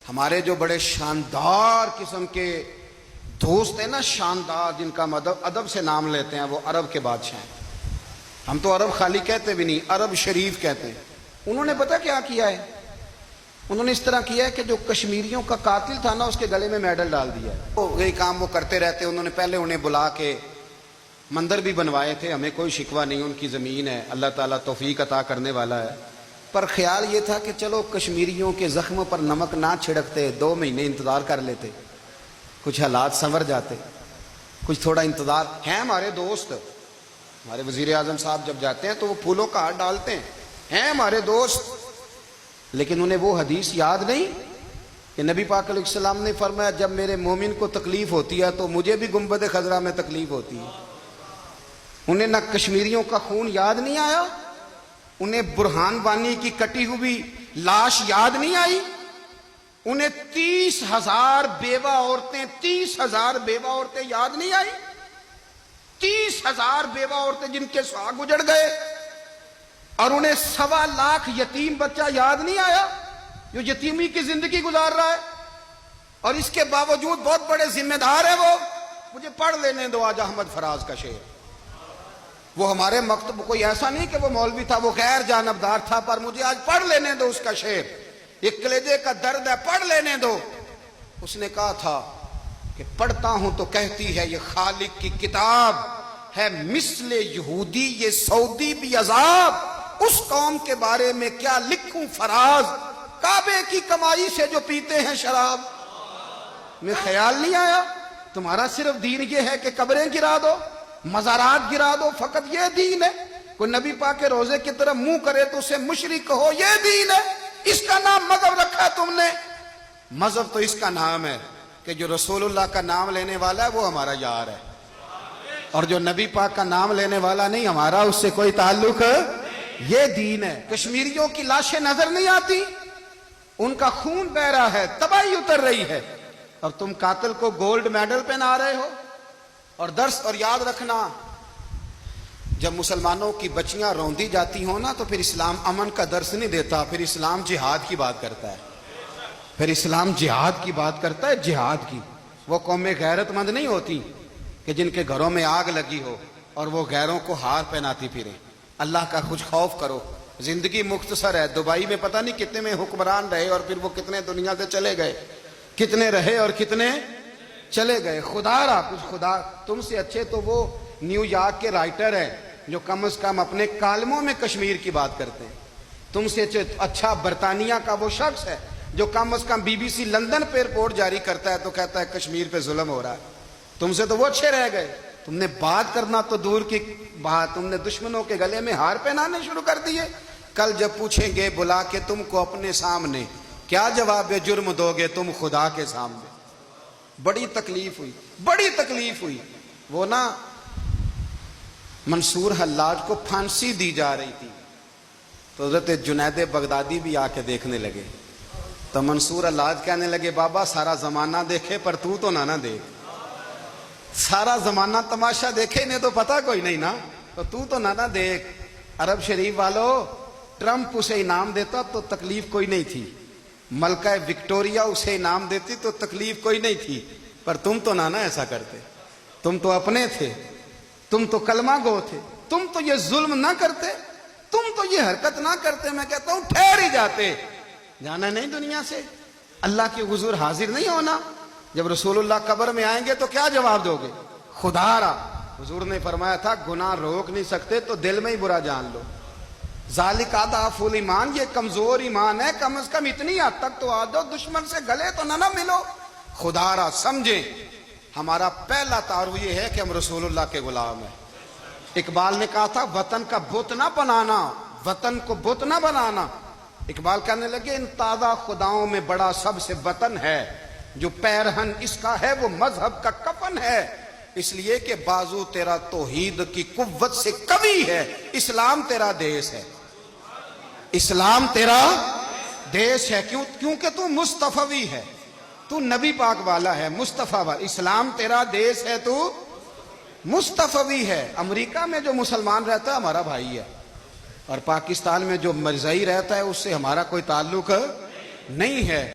ہمارے جو بڑے شاندار قسم کے دوست ہیں نا، شاندار، جن کا ادب سے نام لیتے ہیں، وہ عرب کے بادشاہ ہیں۔ ہم تو عرب خالی کہتے بھی نہیں، عرب شریف کہتے ہیں۔ انہوں نے پتہ کیا کیا ہے؟ انہوں نے اس طرح کیا ہے کہ جو کشمیریوں کا قاتل تھا نا، اس کے گلے میں میڈل ڈال دیا ہے۔ یہی کام وہ کرتے رہتے۔ انہوں نے پہلے انہیں بلا کے مندر بھی بنوائے تھے، ہمیں کوئی شکوہ نہیں، ان کی زمین ہے، اللہ تعالیٰ توفیق عطا کرنے والا ہے۔ پر خیال یہ تھا کہ چلو کشمیریوں کے زخم پر نمک نہ چھڑکتے، 2 مہینے انتظار کر لیتے، کچھ حالات سنور جاتے، کچھ تھوڑا انتظار۔ ہیں ہمارے دوست، ہمارے وزیر اعظم صاحب جب جاتے ہیں تو وہ پھولوں کا ہار ڈالتے ہیں ہمارے دوست، لیکن انہیں وہ حدیث یاد نہیں کہ نبی پاک علیہ السلام نے فرمایا جب میرے مومن کو تکلیف ہوتی ہے تو مجھے بھی گنبد خضرا میں تکلیف ہوتی ہے۔ انہیں نہ کشمیریوں کا خون یاد نہیں آیا، انہیں برہان وانی کی کٹی ہوئی لاش یاد نہیں آئی، انہیں 30,000 بیوہ عورتیں یاد نہیں آئی، 30,000 بیوہ عورتیں جن کے سہاگ اجڑ گئے، اور انہیں 1.25 لاکھ یتیم بچہ یاد نہیں آیا جو یتیمی کی زندگی گزار رہا ہے، اور اس کے باوجود بہت بڑے ذمہ دار ہیں وہ۔ مجھے پڑھ لینے دو آج احمد فراز کا شعر۔ وہ ہمارے مکتب کوئی ایسا نہیں کہ وہ مولوی تھا، وہ غیر جانبدار تھا، پر مجھے آج پڑھ لینے دو اس کا شعر۔ ایک کلیجے کا درد ہے، پڑھ لینے دو۔ اس نے کہا تھا کہ پڑھتا ہوں تو کہتی ہے یہ خالق کی کتاب ہے، مثل یہودی یہ سعودی بھی عذاب، اس قوم کے بارے میں کیا لکھوں فراز، کعبے کی کمائی سے جو پیتے ہیں شراب۔ میں خیال نہیں آیا تمہارا صرف دین یہ ہے کہ قبریں گرا دو، مزارات گرا دو، فقط یہ دین ہے؟ کوئی نبی پاک کے روزے کی طرف منہ کرے تو اسے مشرک کہو، یہ دین ہے؟ اس کا نام مذہب رکھا ہے تم نے۔ مذہب تو اس کا نام ہے کہ جو رسول اللہ کا نام لینے والا ہے وہ ہمارا یار ہے، اور جو نبی پاک کا نام لینے والا نہیں، ہمارا اس سے کوئی تعلق ہے۔ یہ دین ہے۔ کشمیریوں کی لاشیں نظر نہیں آتی، ان کا خون بہ رہا ہے، تباہی اتر رہی ہے، اور تم قاتل کو گولڈ میڈل پہنا رہے ہو۔ اور درس اور یاد رکھنا، جب مسلمانوں کی بچیاں روندی جاتی ہوں نا تو پھر اسلام امن کا درس نہیں دیتا، پھر اسلام جہاد کی بات کرتا ہے، پھر اسلام جہاد کی بات کرتا ہے، جہاد کی۔ وہ قومیں غیرت مند نہیں ہوتی کہ جن کے گھروں میں آگ لگی ہو اور وہ غیروں کو ہار پہناتی پھریں۔ اللہ کا کچھ خوف کرو، زندگی مختصر ہے۔ دبئی میں پتہ نہیں کتنے میں حکمران رہے اور پھر وہ کتنے دنیا سے چلے گئے، کتنے رہے اور کتنے چلے گئے۔ خدا را کچھ خدا تم سے اچھے تو وہ نیو یارک کے رائٹر ہیں جو کم از کم اپنے کالموں میں کشمیر کی بات کرتے ہیں۔ تم سے اچھا برطانیہ کا وہ شخص ہے جو کم از کم BBC لندن پہ رپورٹ جاری کرتا ہے تو کہتا ہے کشمیر پہ ظلم ہو رہا ہے۔ تم سے تو وہ اچھے رہ گئے۔ تم نے بات کرنا تو دور کی بات، تم نے دشمنوں کے گلے میں ہار پہنانے شروع کر دیے۔ کل جب پوچھیں گے بلا کے تم کو اپنے سامنے، کیا جواب جرم دو گے تم خدا کے سامنے؟ بڑی تکلیف ہوئی، بڑی تکلیف ہوئی۔ وہ نا منصور حلاج کو پھانسی دی جا رہی تھی تو حضرت جنید بغدادی بھی آ کے دیکھنے لگے، تو منصور حلاج کہنے لگے بابا سارا زمانہ دیکھے پر تو نہ دیکھ، سارا زمانہ تماشا دیکھے انہیں تو پتہ کوئی نہیں نا، تو نہ دیکھ۔ عرب شریف والو، ٹرمپ اسے انعام دیتا تو تکلیف کوئی نہیں تھی، ملکہ وکٹوریا اسے انعام دیتی تو تکلیف کوئی نہیں تھی، پر تم تو نہ ایسا کرتے، تم تو اپنے تھے، تم تو کلمہ گو تھے، تم تو یہ ظلم نہ کرتے، تم تو یہ حرکت نہ کرتے۔ میں کہتا ہوں ٹھہر ہی جاتے، جانا نہیں دنیا سے، اللہ کے حضور حاضر نہیں ہونا۔ جب رسول اللہ قبر میں آئیں گے تو کیا جواب دو گے؟ خدا را حضور نے فرمایا تھا گناہ روک نہیں سکتے تو دل میں ہی برا جان لو۔ ذالک اضعف الایمان، یہ کمزور ایمان ہے، کم از کم اتنی حد تک تو آ جاؤ، دشمن سے گلے تو نہ ملو۔ خدا را سمجھیں، ہمارا پہلا تعارف یہ ہے کہ ہم رسول اللہ کے غلام ہیں۔ اقبال نے کہا تھا وطن کا بت نہ بنانا، وطن کو بت نہ بنانا۔ اقبال کہنے لگے ان تازہ خداؤں میں بڑا سب سے وطن ہے، جو پیرہن اس کا ہے وہ مذہب کا کفن ہے، اس لیے کہ بازو تیرا توحید کی قوت سے قوی ہے، اسلام تیرا دیس ہے، اسلام تیرا دیس ہے، کیونکہ تو مصطفی ہے، تو نبی پاک والا ہے، مصطفیٰ والا، اسلام تیرا دیس ہے، تو مصطفی ہے۔ امریکہ میں جو مسلمان رہتا ہے ہمارا بھائی ہے، اور پاکستان میں جو مرزائی رہتا ہے اس سے ہمارا کوئی تعلق نہیں ہے۔